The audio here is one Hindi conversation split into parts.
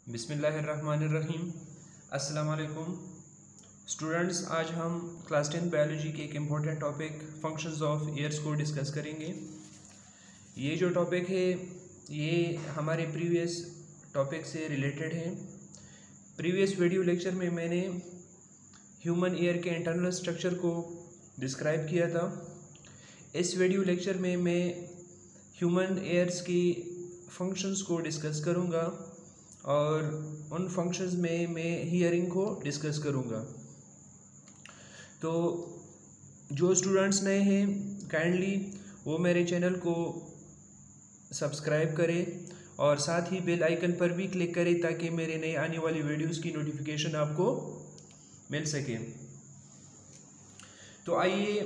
बिस्मिल्लाहिर्रहमानिर्रहीम। अस्सलाम वालेकुम स्टूडेंट्स, आज हम क्लास 10 बायोलॉजी के एक important topic functions of ears को डिस्कस करेंगे। ये जो टॉपिक है ये हमारे प्रीवियस टॉपिक से रिलेटेड है। प्रीवियस वीडियो लेक्चर में मैंने ह्यूमन एयर के इंटरनल स्ट्रक्चर को डिस्क्राइब किया था। इस वीडियो लेक्चर में मैं ह्यूमन एयर्स की फंक्शंस को डिस्कस करूँगा और उन फंक्शंस में मैं हियरिंग को डिस्कस करूँगा। तो जो स्टूडेंट्स नए हैं काइंडली वो मेरे चैनल को सब्सक्राइब करें और साथ ही बेल आइकन पर भी क्लिक करें ताकि मेरे नए आने वाली वीडियोस की नोटिफिकेशन आपको मिल सके। तो आइए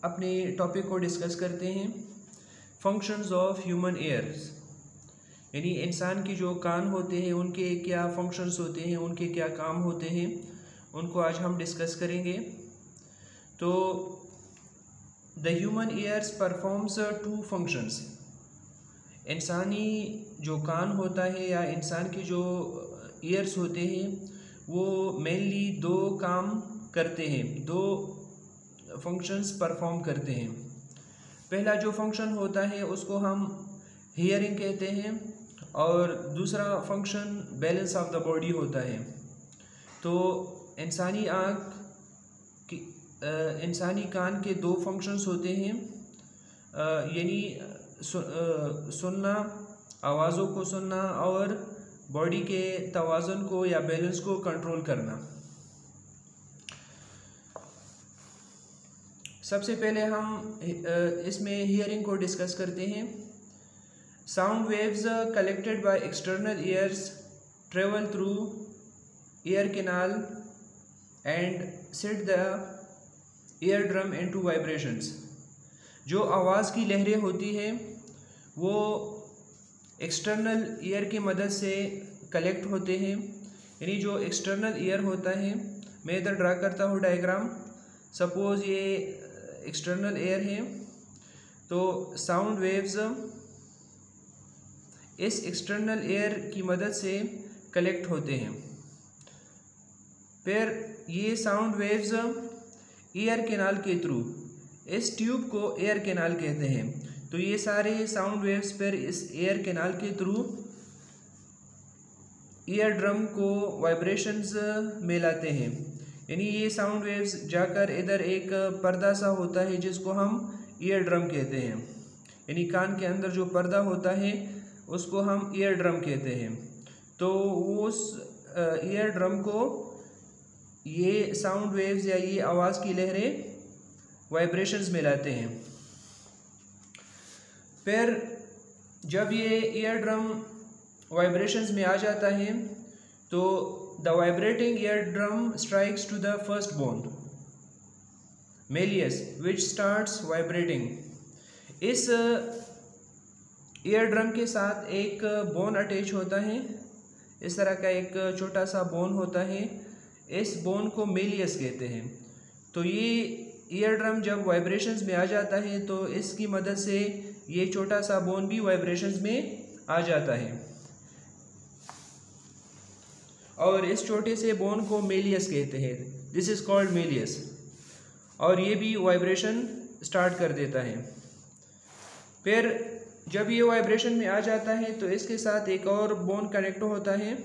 अपने टॉपिक को डिस्कस करते हैं। फंक्शंस ऑफ ह्यूमन एयर्स, यानी इंसान की जो कान होते हैं उनके क्या फंक्शंस होते हैं, उनके क्या काम होते हैं, उनको आज हम डिस्कस करेंगे। तो the human ears performs two functions. इंसानी जो कान होता है या इंसान के जो ईयर्स होते हैं वो मेनली दो काम करते हैं, दो फंक्शंस परफॉर्म करते हैं। पहला जो फंक्शन होता है उसको हम हियरिंग कहते हैं और दूसरा function balance of the body होता है। तो इंसानी आँख की इंसानी कान के दो फंक्शंस होते हैं, यानी सुनना, आवाज़ों को सुनना और बॉडी के तवाज़ुन को या बैलेंस को कंट्रोल करना। सबसे पहले हम इसमें हियरिंग को डिस्कस करते हैं। Sound waves collected by external ears travel through ear canal and set the eardrum into vibrations। जो आवाज़ की लहरें होती हैं वो एक्सटर्नल ईयर की मदद से कलेक्ट होते हैं, यानी जो एक्सटर्नल ईयर होता है, मैं इधर ड्रा करता हूँ डायग्राम। सपोज़ ये एक्सटर्नल ईयर है, तो साउंड वेव्स इस एक्सटर्नल एयर की मदद से कलेक्ट होते हैं। फिर ये साउंड वेव्स एयर कैनाल के थ्रू, इस ट्यूब को एयर कैनाल कहते हैं, तो ये सारे साउंड वेव्स फिर इस एयर कैनाल के थ्रू ईयर ड्रम को वाइब्रेशंस में लाते हैं। यानी ये साउंड वेव्स जाकर इधर एक पर्दा सा होता है जिसको हम ईयर ड्रम कहते हैं, यानी कान के अंदर जो पर्दा होता है उसको हम ईयर ड्रम कहते हैं। तो उस ईयर ड्रम को ये साउंड वेव्स या ये आवाज़ की लहरें वाइब्रेशंस में लाते हैं। फिर जब ये ईयर ड्रम वाइब्रेशंस में आ जाता है तो the vibrating ear drum strikes to the first bone malleus which starts vibrating. इस ईयर ड्रम के साथ एक बोन अटैच होता है, इस तरह का एक छोटा सा बोन होता है, इस बोन को मेलियस कहते हैं। तो ये ईयर ड्रम जब वाइब्रेशंस में आ जाता है तो इसकी मदद से ये छोटा सा बोन भी वाइब्रेशंस में आ जाता है और इस छोटे से बोन को मेलियस कहते हैं। दिस इज़ कॉल्ड मेलियस, और ये भी वाइब्रेशन स्टार्ट कर देता है। फिर जब ये वाइब्रेशन में आ जाता है तो इसके साथ एक और बोन कनेक्ट होता है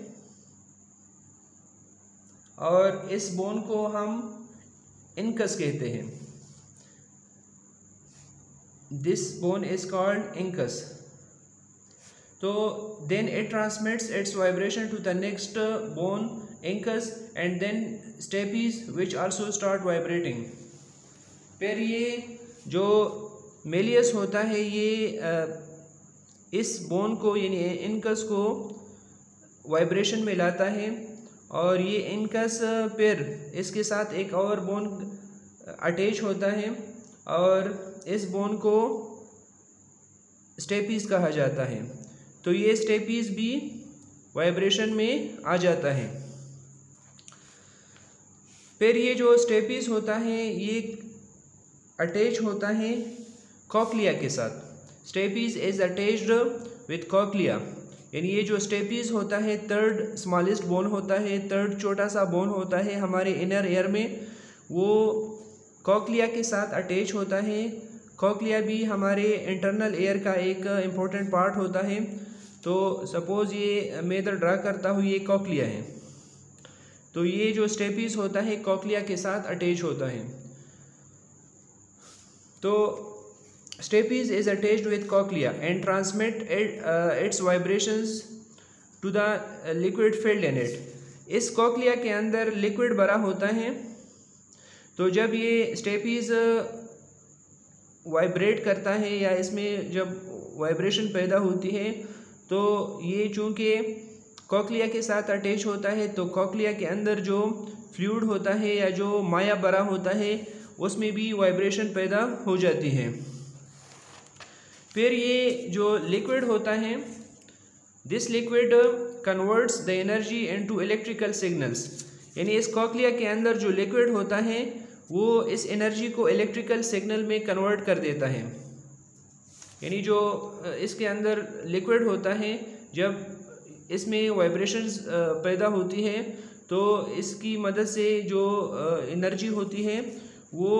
और इस बोन को हम इंकस कहते हैं। This bone is called incus. तो then it transmits its vibration to the next bone incus and then stapes which also start vibrating. फिर ये जो मेलियस होता है ये इस बोन को यानी इनकस को वाइब्रेशन में लाता है और ये इनकस फिर इसके साथ एक और बोन अटैच होता है और इस बोन को स्टेपीज कहा जाता है। तो ये स्टेपीज भी वाइब्रेशन में आ जाता है। फिर ये जो स्टेपीज होता है ये अटैच होता है कॉक्लिया के साथ। Stapes is attached with cochlea, यानी ये जो स्टेपीज़ होता है थर्ड स्मॉलेस्ट बोन होता है, थर्ड छोटा सा बोन होता है हमारे इनर एयर में, वो कॉक्लिया के साथ अटैच होता है। कॉक्लिया भी हमारे इंटरनल एयर का एक इम्पोर्टेंट पार्ट होता है। तो सपोज़ ये मैं इधर ड्रा करता हूँ, ये कॉक्लिया है, तो ये जो स्टेपीज़ होता है कॉक्लिया के साथ अटैच होता है। तो stapes is attached with cochlea and transmit its vibrations to the liquid filled in it. इस कॉक्लिया के अंदर लिक्विड भरा होता है, तो जब ये स्टेपीज़ वाइब्रेट करता है या इसमें जब वाइब्रेशन पैदा होती है, तो ये चूँकि कॉक्लिया के साथ अटैच होता है, तो कॉक्लिया के अंदर जो फ्लूइड होता है या जो माया भरा होता है उसमें भी वाइब्रेशन पैदा हो जाती है। फिर ये जो लिक्विड होता है, this liquid converts the energy into electrical signals. यानी इस कॉक्लिया के अंदर जो लिक्विड होता है वो इस एनर्जी को इलेक्ट्रिकल सिग्नल में कन्वर्ट कर देता है। यानी जो इसके अंदर लिक्विड होता है, जब इसमें वाइब्रेशंस पैदा होती है तो इसकी मदद से जो एनर्जी होती है वो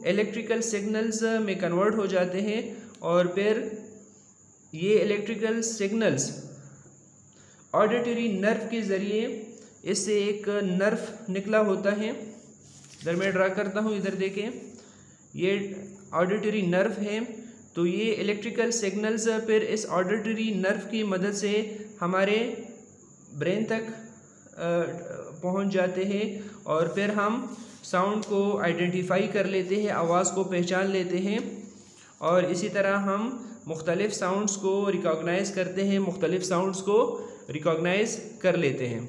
इलेक्ट्रिकल सिग्नल्स में कन्वर्ट हो जाते हैं, और फिर ये इलेक्ट्रिकल सिग्नल्स ऑडिटरी नर्व के ज़रिए, इससे एक नर्व निकला होता है। इधर मैं ड्रा करता हूँ, इधर देखें, ये ऑडिटरी नर्व है। तो ये इलेक्ट्रिकल सिग्नल्स फिर इस ऑडिटरी नर्व की मदद से हमारे ब्रेन तक पहुंच जाते हैं, और फिर हम साउंड को आइडेंटिफाई कर लेते हैं, आवाज़ को पहचान लेते हैं, और इसी तरह हम मुख्तलिफ़ साउंड्स को रिकॉग्नाइज़ करते हैं, मुख्तलिफ़ साउंड्स को रिकॉग्नाइज़ कर लेते हैं।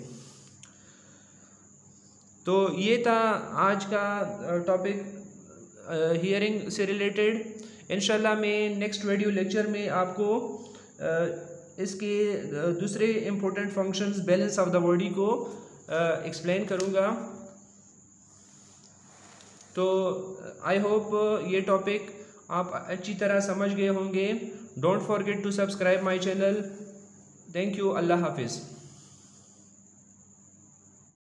तो ये था आज का टॉपिक हियरिंग से रिलेटेड। इंशाल्लाह मैं नेक्स्ट वीडियो लेक्चर में आपको इसके दूसरे important functions balance of the body को एक्सप्लेन करूँगा। तो आई होप ये टॉपिक आप अच्छी तरह समझ गए होंगे। Don't forget to subscribe my channel. Thank you. अल्लाह हाफिज़।